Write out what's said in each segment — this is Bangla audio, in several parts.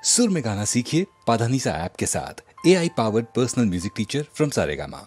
सुर में गाना सीखिए पाधानीसा ऐप के साथ। AI powered personal music teacher from Saregama.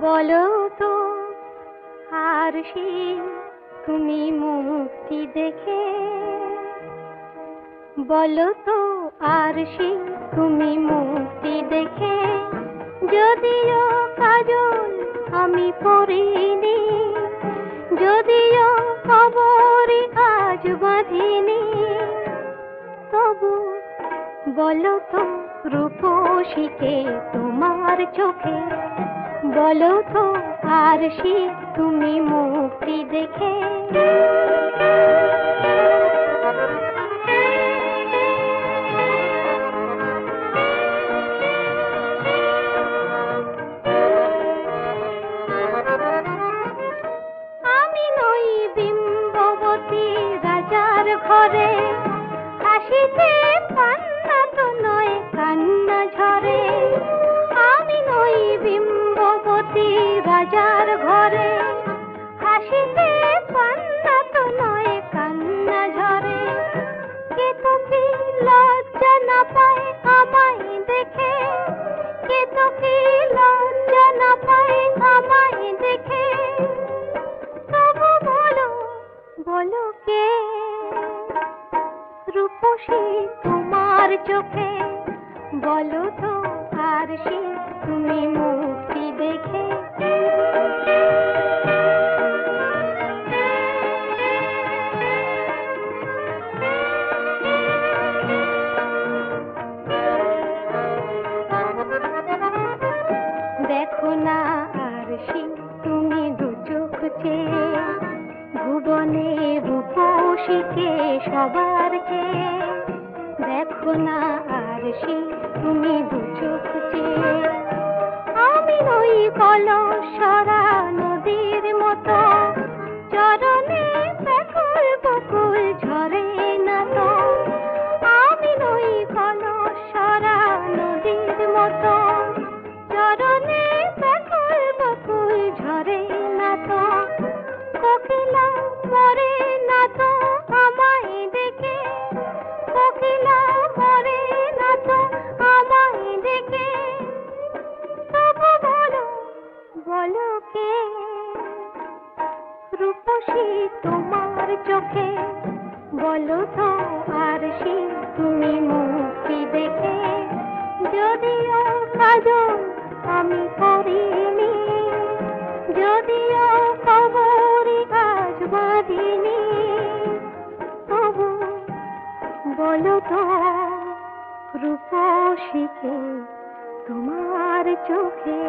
বলো তো আরশি তুমি মুক্তি দেখে, বলো তো আরশি তুমি মুক্তি দেখে, যদিও কাজল আমি পরিনি, যদিও কবরে আজ বাঁধিনি, তবু বলো তো রূপসীকে তোমার চোখে, বলো তো আরশি তুমি মুক্তি দেখে। আমি নই বিম্ববতী রাজার ঘরে, হাসিতে কান্না তো নয় কান্না ঝরে। আমি নই বিম্ববতী রাজার ঘরে, হাসিতে কান্না তো নয় কান্না ঝরে। কে তো কি লজ্জা না পায় আমায় দেখে, কে তো কি লজ্জা না পায় আমায় দেখে, তবু বলো বলো কে রূপসী তোমার চোখে, বলো তো আরশি তুমি মুক্তি দেখে। বুঝবো না আর সে তুমি দু চোখ চেয়ে। আমি নই কলসরা নদীর মতো, চরণে ব্যাকুল বকুল ঝরে না তো। আমি নই কলসরা নদীর মতো, চরণে ব্যাকুল বকুল ঝরে না তো। কোকিলা মরে না তো আমায় দেখে, কোকিলা মরে না তো আমায় দেখে। তবু বলো বলো কে রূপসী তোমার চোখে, বলো তো আর সে তুমি মুক্তি দেখে। যদিও কাজল আমি করিনি, যদিও কবরে আজ বাঁধিনি, তবু বলো তো রূপসীকে তোমার চোখে।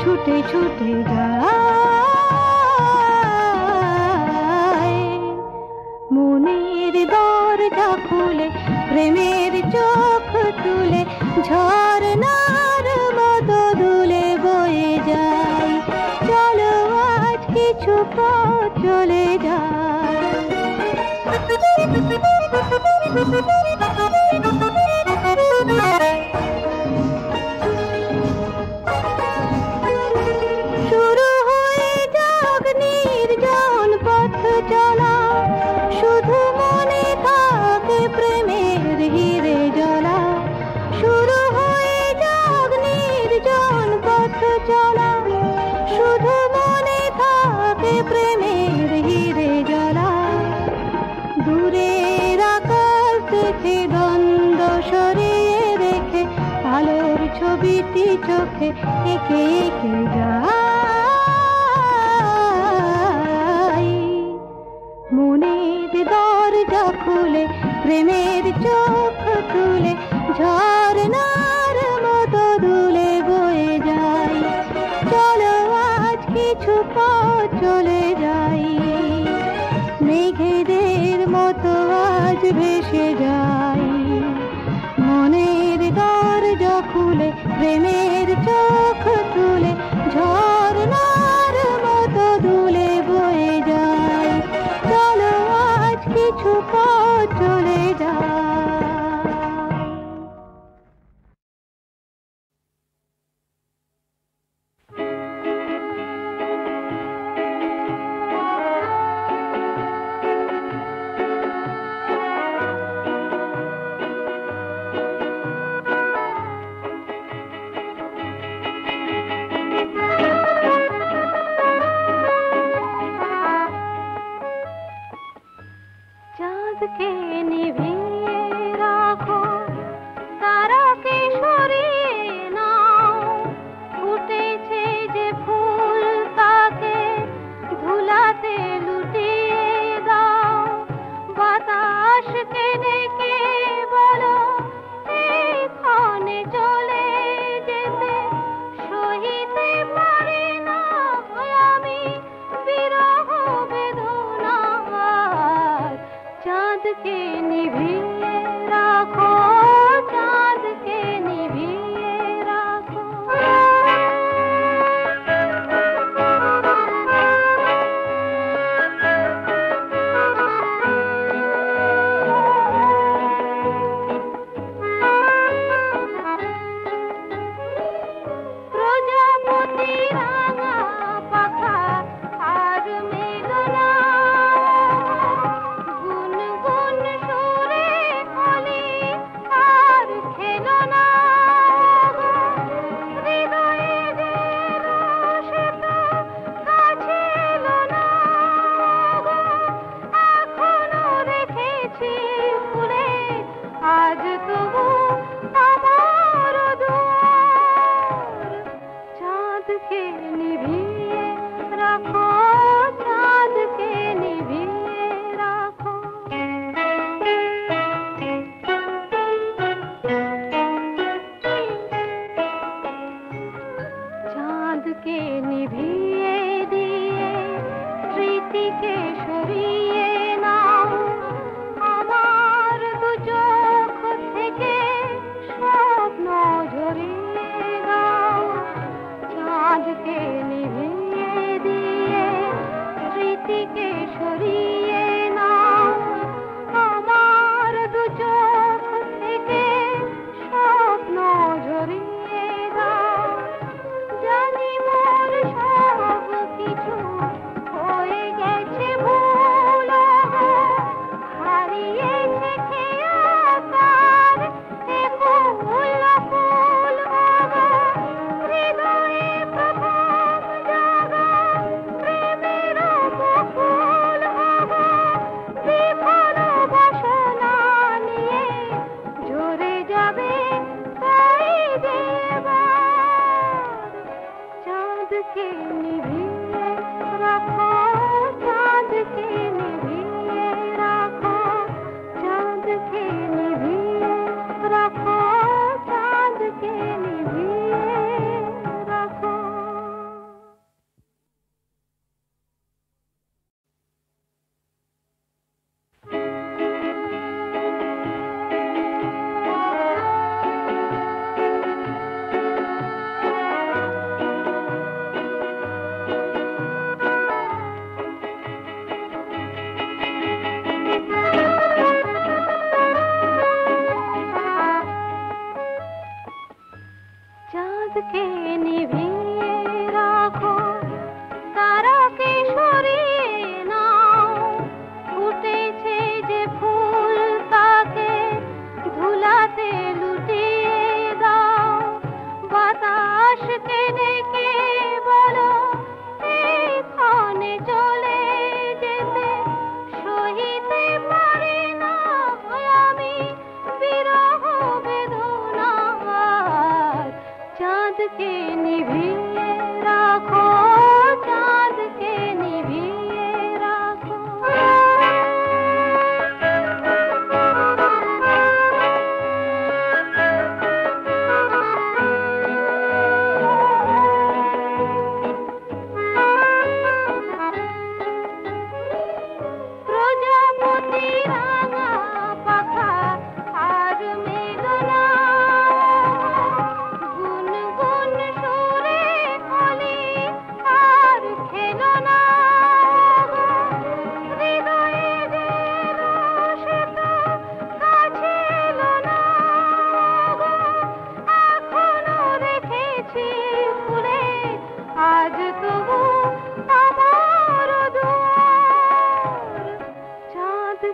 ছুটে ছুটে যায়। মনের দরজা খুলে প্রেমের চোখ তুলে ঝর্ণার মতো দুলে বয়ে যায়। চলো আজ কিছু পথ চলে যায়। শুরু হয়ে যাক নির্জন পথ চলা, শুধু মনে থাকে প্রেমের হিরে জ্বলা। শুরু হয়ে যাক নির্জন পথ চলা, শুধু মনে থাকে প্রেমের হিরে জ্বলা। দূরের আকাশ দেখে দ্বন্দ্ব সরিয়ে রেখে আলোর ছবিটি চোখে এঁকে এঁকে যাই। মনের দরজা খুলে প্রেমের চোখ তুলে ঝর্ণার মতো দুলে বয়ে যাই। চলো আজ কিছু পথ চলে যাই। মেঘেদের মতো আজ ভেসে যাই। মনের দরজা খুলে প্রেমের চোখ তুলে ঝর্ণার মতো দুলে বয়ে যাই। চলো আজ কিছু পথ চলে যাই। চাঁদকে নিভিয়ে রাখো, তারাকে সরিয়ে নাও। ফুটেছে যে ফুল তাকে ধুলাতে লুটিয়ে দাও। বাতাসকে ডেকে বলো এক্ষণে চলে যেতে। সহিতে পারি না আমি বিরহ বেদনা। চাঁদকে নিভিয়ে রাখো, চাঁদকে নিভিয়ে রাখো। প্রজাপতি রাঙা পাখা আর মেঘনা গুনগুন সুরে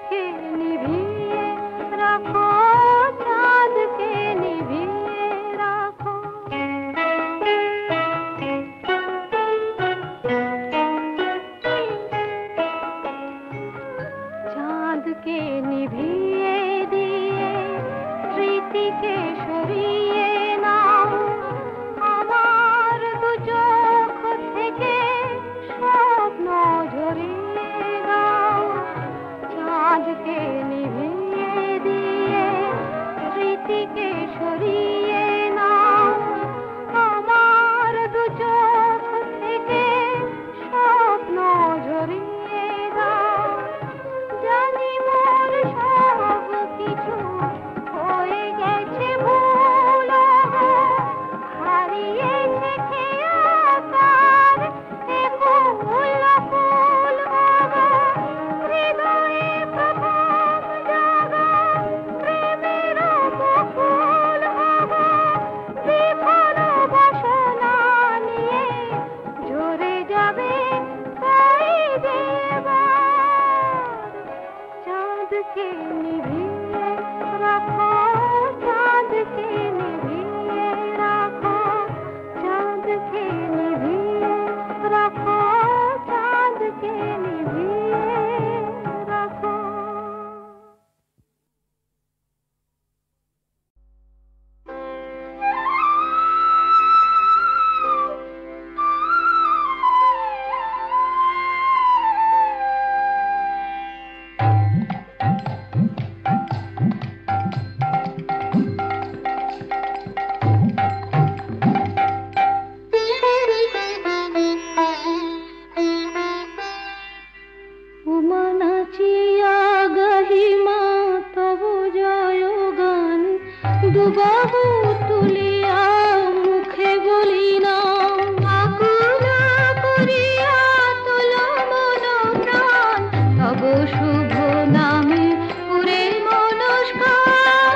के निभिए रखो, चाँद के निभिए रखो। चाँद के निभिए दिए স্মৃতি के সরিয়ে নাও, আমার দু চোখ থেকে স্বপ্ন ঝরিয়ে দাও। চাঁদকে নিভিয়ে দিয়ে স্মৃতিকে সরিয়ে নাও, আমার দু চোখ থেকে স্বপ্ন ঝরিয়ে দাও। জানি মোর সব কিছু হয়ে গেছে ভুল, হারিয়েছে খেয়াকার এ ফুল ফুল। হৃদয়ে প্রথম জাগা প্রেমের বকুল, বিফল বাসনা নিয়ে ঝরে যাবে তাই দেবার। চাঁদকে নিভিয়ে রাখো, চাঁদকে নিভিয়ে রাখো, চাঁদকে নিভিয়ে রাখো, চাঁদকে নিভিয়ে রাখো। উমা নাচিয়া গাহিমা তবু জয় গান, দুবাহু তুলিয়া মুখে বলি না। আকুল করিয়া তোল মন প্রাণ, তব শুভ নামে পুরে মনস্কার।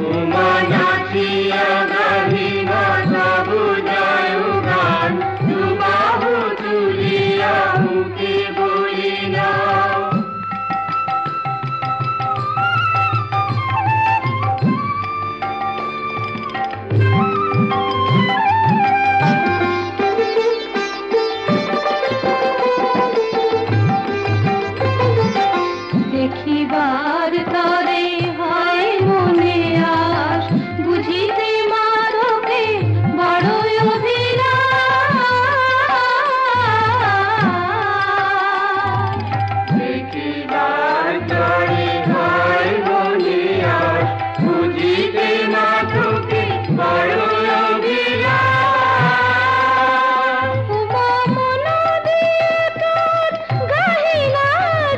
উমা নাচিয়া গাহিমা তবু জয় গান, দুবাহু তুলিয়া মুখে বলি না। দেখিবার তরে হয় মনে আস, বুঝিতে মারকে বড়ই অভিলাষ। দেখিবার তরে হয় মনে আস, বুঝিতে মারকে বড়ই অভিলাষ। উমা মন দিয়ে তোর গাহিলা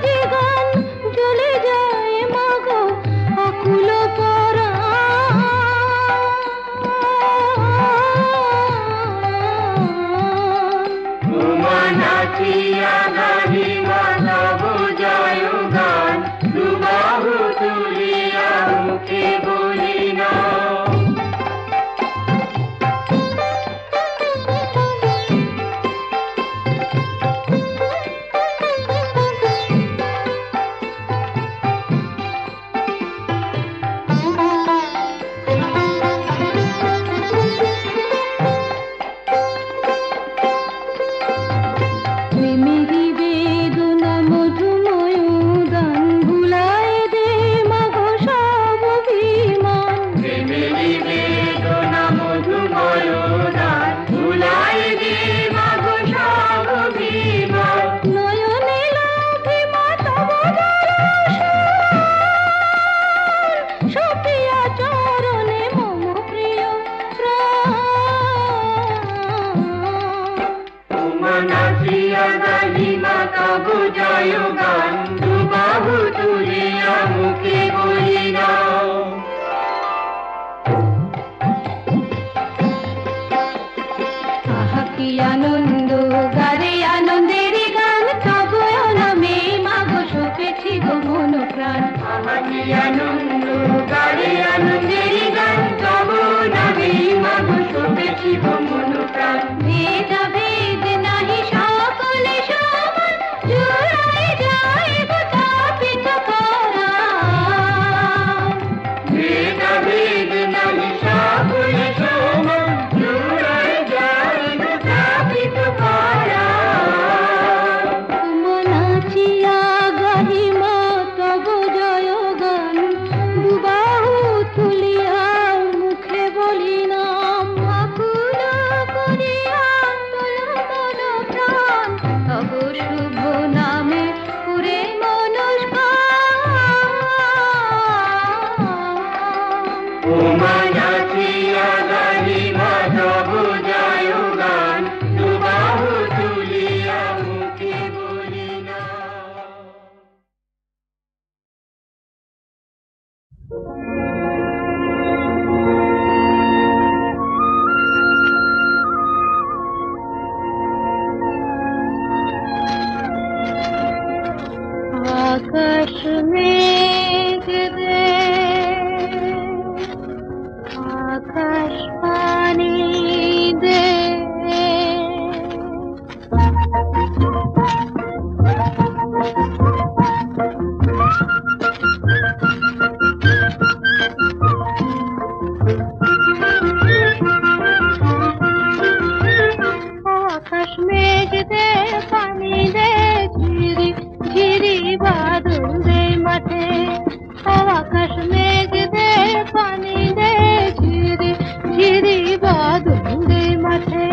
যে গান, জ্বলে যায় মাগো আকুল পরাণ। উমা নাচিয়া গাহিমা তব জয় গান, দুবাহু তুলিয়া মুখে বলি না। প্রেমেরই বেদনা মধুময় দান, ভুলায় দে মাগো সব অভিমান। প্রেমেরই বেদনা মধুময় দান, ভুলায় দে মাগো সব অভিমান। নয়নে লাভিমা তব দর্শন, সপিয়া চরণে মম প্রিয় প্রাণ। উমা নাচিয়া গাহিমা তব জয় গান, দুবাহু তুলিয়া মুখে বলি না। আহা কি আনন্দ গারে আনন্দের গান, তব নামে মাগো সপেছি গো মন প্রাণ। আহা কি আনন্দ গারে আনন্দের গান, তব নামে মাগো সপেছি গো মন প্রাণ। ভেদ ভেদ নাহি সকলে সমান, आकाश मेघ दे आकाश पानी दे आकाश मेघ दे पानी दे झिरी झिरी बादल दे माथे आकाश मेघ दे पानी दे झिरी झिरी बादल दे माथे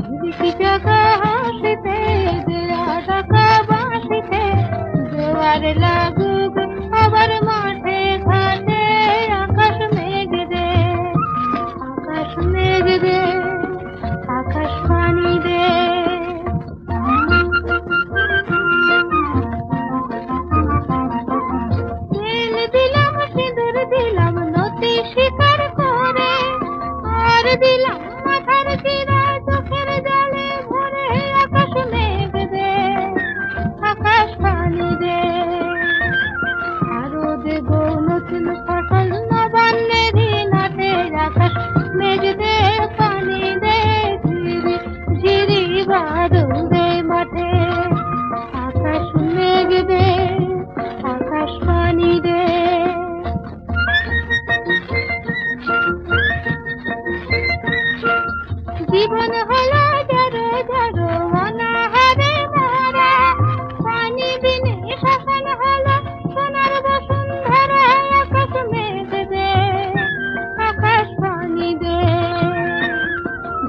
झिरी জাগা হাসিতে দেয়া টাকা বাঁশিতে জোয়ার লাগুক আবার মাঠে ঘাটে আকাশ মেঘ দে আকাশ মেঘ দে আকাশ পানি দে তেল দিলাম সিঁদুর দিলাম নতি শিকার করে আর দিলাম মাথার চিরা চোখের জলে ভরে আকাশ মেঘ দে আকাশ পানি দে আরো দেব নতুন ফসল নবান্নের নাটে আকাশ মেঘ দে পানি দে ঝিরি ঝিরি বাদল দে মাঠে আকাশ মেঘ দে আকাশ পানি দে জীবন হলো জড়ো জড়ো অনাহারে মারা পানি বিনে শাসন হলো সোনার বসুন্ধরা আকাশ মেঘ দে আকাশ পানি দে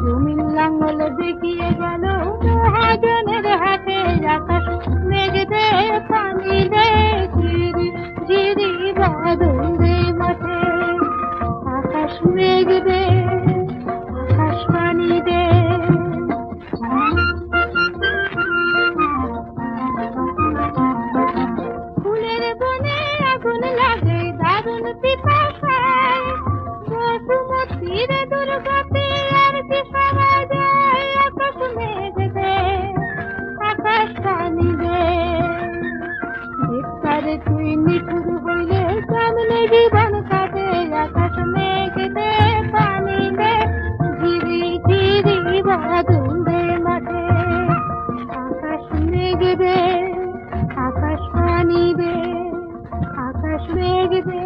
জমিন লাঙ্গল দেখিয়ে গেল মহাজনের হাতে আকাশ মেঘ দে পানি দে ঝিরি ঝিরি বাদল দে মাঠে আকাশ মেঘ দে আকাশ পানি দে ফুলের বনে আগুন লাগে দারুণ পিপাসায় বসুমতীর দুর্গতি আর কি সারা যায় আকাশ মেঘ দে আকাশ পানি দে ভিক্ষারে তুই নিঠুর হইলে সামনে জীবন কাটে আকাশ মেঘ দে পানি দে ঝিরি ঝিরি বাদল দে মাঠে আকাশ মেঘ দে আকাশ পানি দে আকাশ মেঘ দে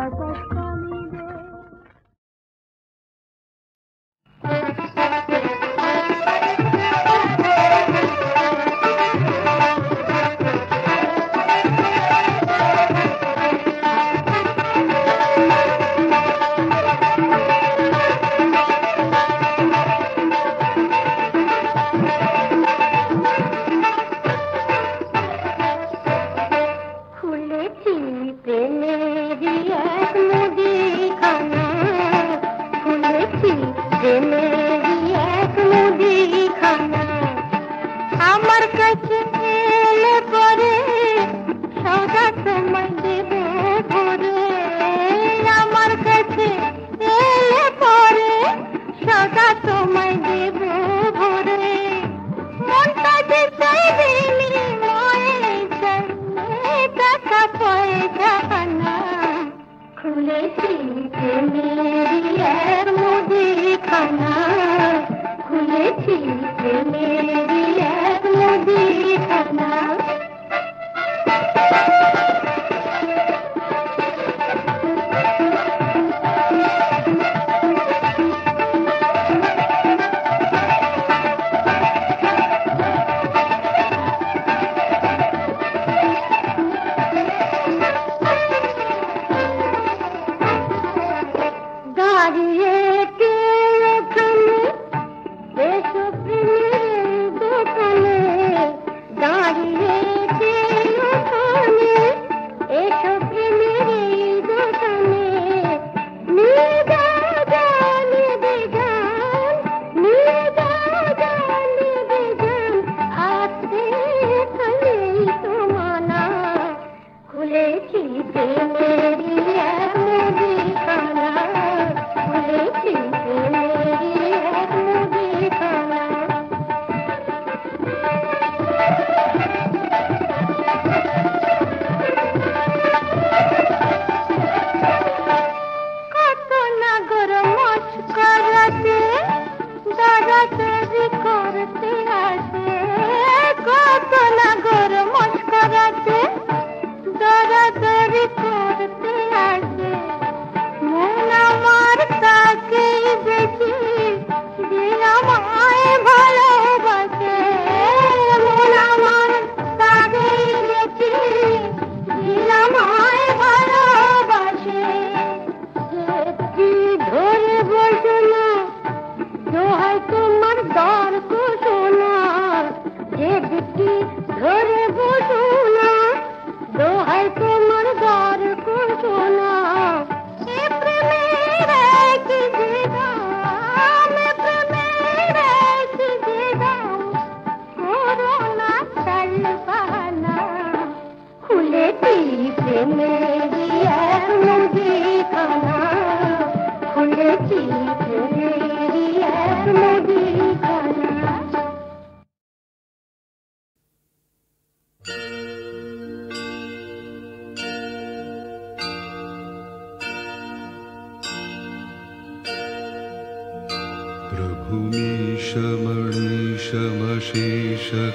আকাশ পানি দে খুলেছি প্রেমেরই এক মুদিখানা খুলেছি প্রেমেরই এক মুদিখানা আমার কাছে এলে পরে সদা তোমায় দেব ভরে আমার কাছে এলে পরে সদা তোমায় দেব ভরে মনটা যে চাইবে নির্ময়ে চাইলে টাকা পয়সা না খুলেছি প্রেমেরই এক মুদিখানা খুলেছি প্রেমেরই এক মুদিখানা দাঁড়িয়ে কে ওখানে এসো প্রেমের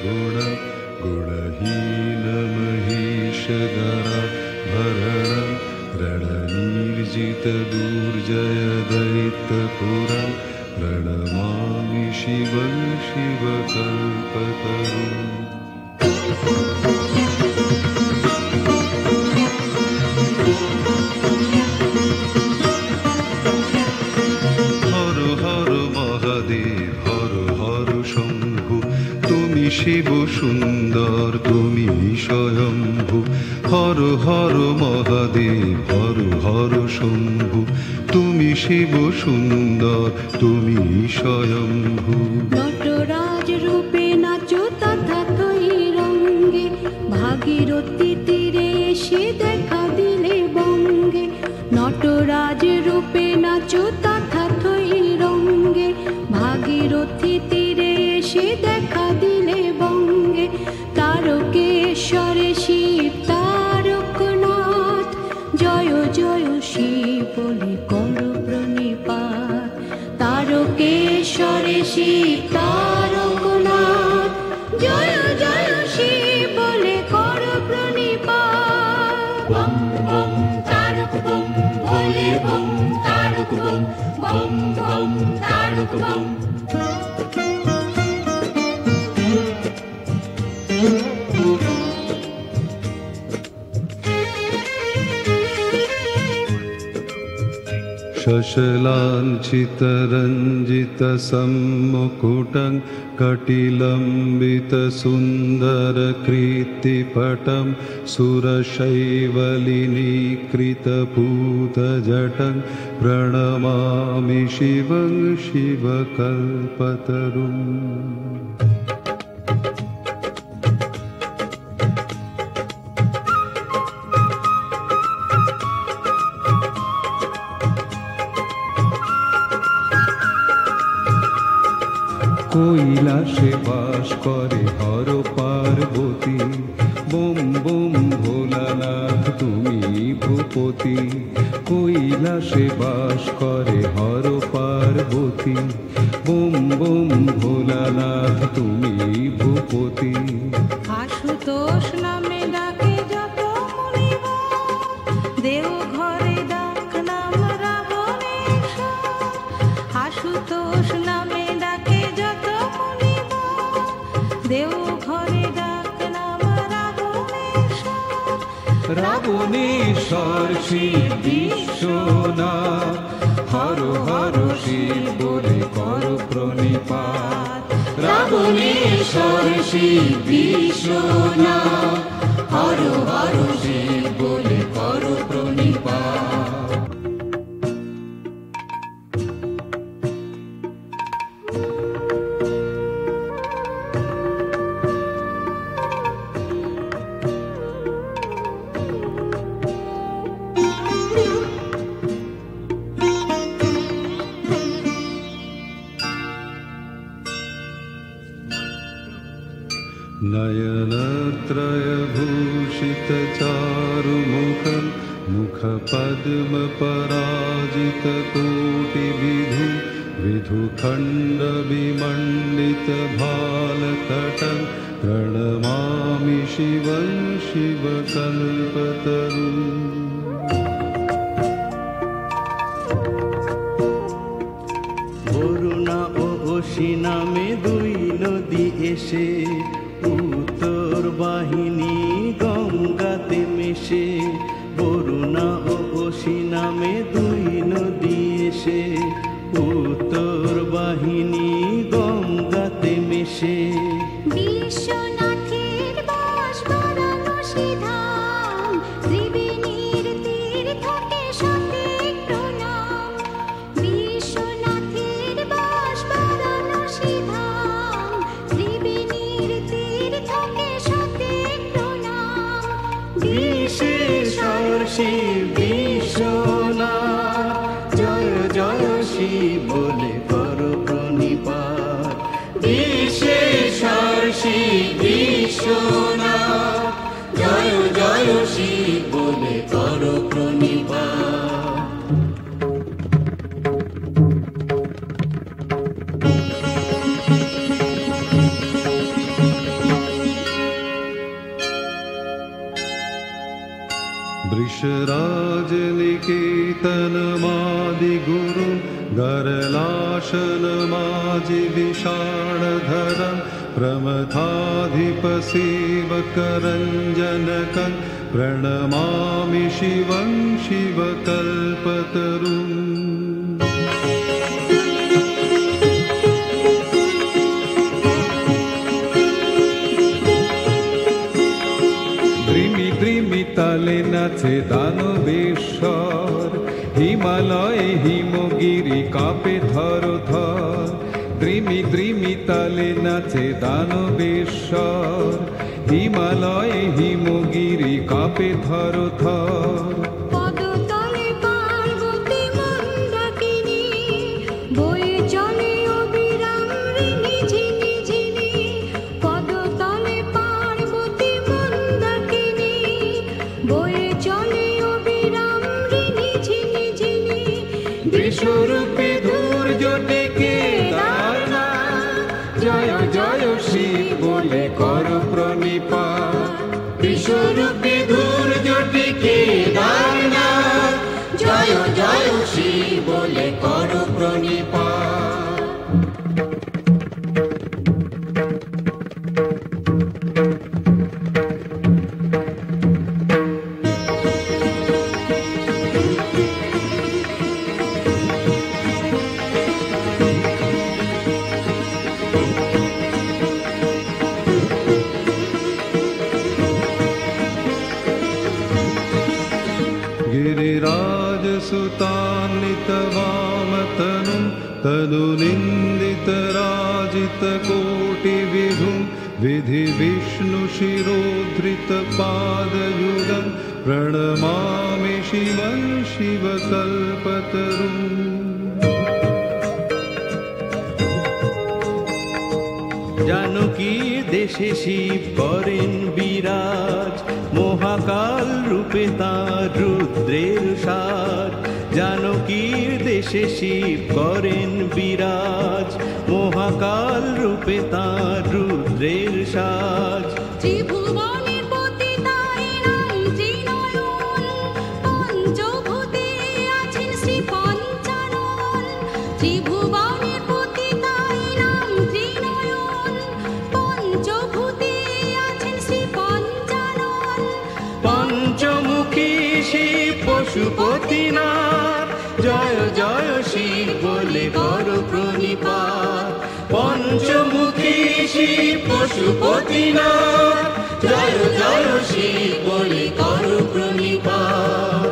गुणं गुणहीनमहीशधरा भरणं रणनिर्जितदुर्जयदैत्यपुरं प्रणमामि शिवं शिवकल्पतरुम् हर हर महादेव हर हर शम्भु तुमि शिव सुन्दर तुमि स्वयम्भु हर हर महादेव हर हर शम्भु तुमि शिव सुन्दर तुमि स्वयम्भु নটরাজ রূপে নাচো তথা তৈ রঙ্গে ভাগীরথী তীরে এসে দেখা দিলে বঙ্গে নটরাজ রূপে নাচো তথা তৈ রঙ্গে ভাগীরথী তীরে এসে দেখা দিলে বঙ্গে তারকেশ্বরে শিব তারকনাথ জয় জয় শিব বলে করো প্রণিপাত তারকেশ্বরে শিব তারকনাথ জয় জয় শিব বলে করো প্রণিপাত বম বম তারক বম ভোলে bomb Tarak bomb bomb bomb Tarak bomb शशलाञ्छितरञ्जितसम्मुकुटं कटिलम्बितसुन्दरकीर्तिपटं सुरशैवलिनीकृतपूतजटं प्रणमामि शिवं शिवकल्पतरुम् কৈলাসে বাস করে হর পার্বতী বোম বোম ভোলানাথ তুমি ভূপতি কৈলাসে বাস করে হর পার্বতী বোম বোম ভোলানাথ তুমি ভূপতি আশুতোষ নামে ডাকে যত মুনিগণ দেও ঘরে ডাক নাম রাবণেশ্বর আশুতোষ নামে ডাকে যত মুনিগণ দেও ঘরে ডাক নাম রাবণেশ্বর রাবণেশ্বর শিব বিশ্বনাথ হর হর শিব বলে কর প্রণিপাত রাবণেশ্বর শিব বিশ্বনাথ হর হর শিব বলে কর প্রণিপাত नयनत्रयभूषितचारुमुखं मुखपद्मपराजितकोटिविधु विधुखण्डविमण्डितभालतटं प्रणमामि शिवं शिवकल्पतरुम् বরুণা ও অসি নামে দুই নদী এসে উত্তর বাহিনী গঙ্গাতে মেশে বরুণা ও অসি নামে দুই নদী এসে উত্তর বাহিনী গঙ্গাতে মেশে বিশ্বনাথের বাস বারাণসী ধাম ত্রিবেণীর তীর থাকে সতেক প্রণাম বিশ্বনাথের বাস বারাণসী ধাম ত্রিবেণীর তীর থাকে সতেক প্রণাম বিশেশ্বর শিব বিশ্বনাথ জয় জয় শিব বলে করো প্রণিপাত বিশেশ্বর শিব বিশ্বনাথ জয় জয় শিব বলে করো প্রণিপাত वृषराजनिकेतनमादिगुरु गरलाशनमाजि विषाणधरं प्रमथाधिपसेवकरञ्जनकं प्रणमामि शिवं शिवकल्पतरुम् তলে নাচে দানবেশ্বর হিমালয়ে হিমগিরি কাঁপে থর থর দ্রিমি দ্রিমি তালে নাচে দানবেশ্বর হিমালয়ে হিমগিরি কাঁপে থর থর বিশ্বরূপে ধৈর্য টেকে দাঁড়ায় জয় জয় শিব বলে কর প্রণিপাত বিশ্বরূপে ধৈর্য টেকে দাঁড়ায় জয় জয় শিব বলে কর প্রণিপাত गिरिराजसुतान्वितवामतनुं तनुनिन्दितराजितकोटिविधुं विधिविष्णुशिरोधृतपादयुगं प्रणमामि शिवं शिवकल्पतरुम् জানকীর দেশে শিব করেন বিরাজ মহাকাল রূপে তাঁর রুদ্রের সাজ জানকীর দেশে শিব করেন বিরাজ মহাকাল রূপে তাঁর রুদ্রের সাজ ত্রিভুবনের পতি তাই নাম ত্রিনয়ন পঞ্চভূতে আছেন শ্রী পঞ্চানন ত্রিভুবনের পতি তাই নাম ত্রিনয়ন পঞ্চভূতে আছেন শ্রী পঞ্চানন পঞ্চমুখী শিব পশুপতিনাথ জয় জয় শিব বলে কর প্রণিপাত পঞ্চমুখী শিব পশুপতিনাথ জয় জয় শিব বলে কর প্রণিপাত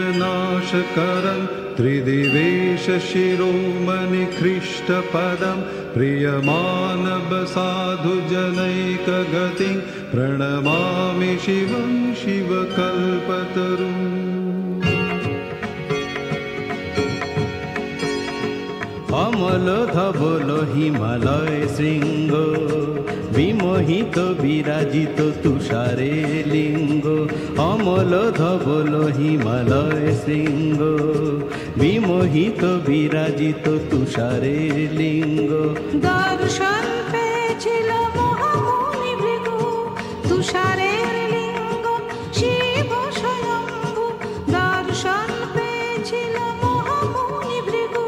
जगदूद्भवपालननाशकरं त्रिदिवेशशिरोमणिकृष्टपदं प्रियमानवसाधुजनैकगतिं प्रणमामि शिवं शिवकल्पतरुम् অমল ধবল হিমালয় শৃঙ্গ বিমোহিত বিরাজিত তুষারে লিঙ্গ অমল ধবল হিমালয় শৃঙ্গ বিমোহিত বিরাজিত তুষারে লিঙ্গ দর্শন পেয়েছিল মহামুনি ভৃগু তুষারের লিঙ্গ শিব স্বয়ম্ভু দর্শন পেয়েছিল মহামুনি ভৃগু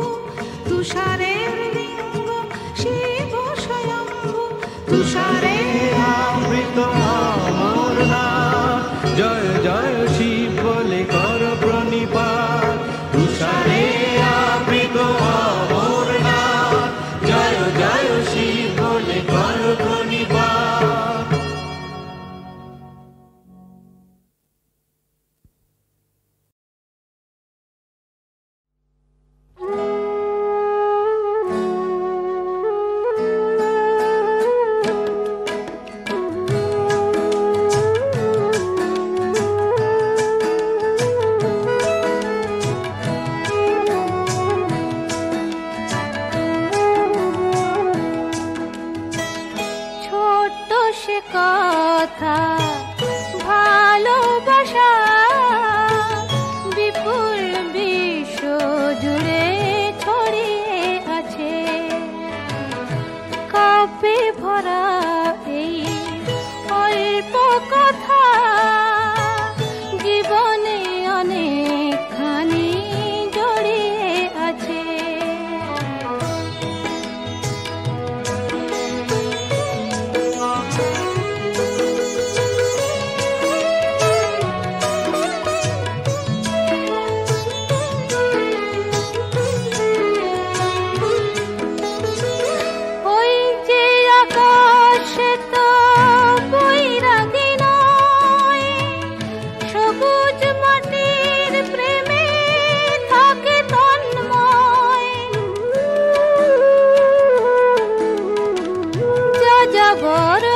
তুষারের লিঙ্গ শিব স্বয়ম্ভু তুষারের আবৃত অমরনাথ জয় জয় শিব বলে কর প্রণিপাত তুষারে আবৃত অমরনাথ জয় জয় শিব বলে কর প্রণিপাত ছোট্ট সে কথা ভরা এই অল্প কথা জীবনে অনেকখানি জড়িয়ে আছে। বড়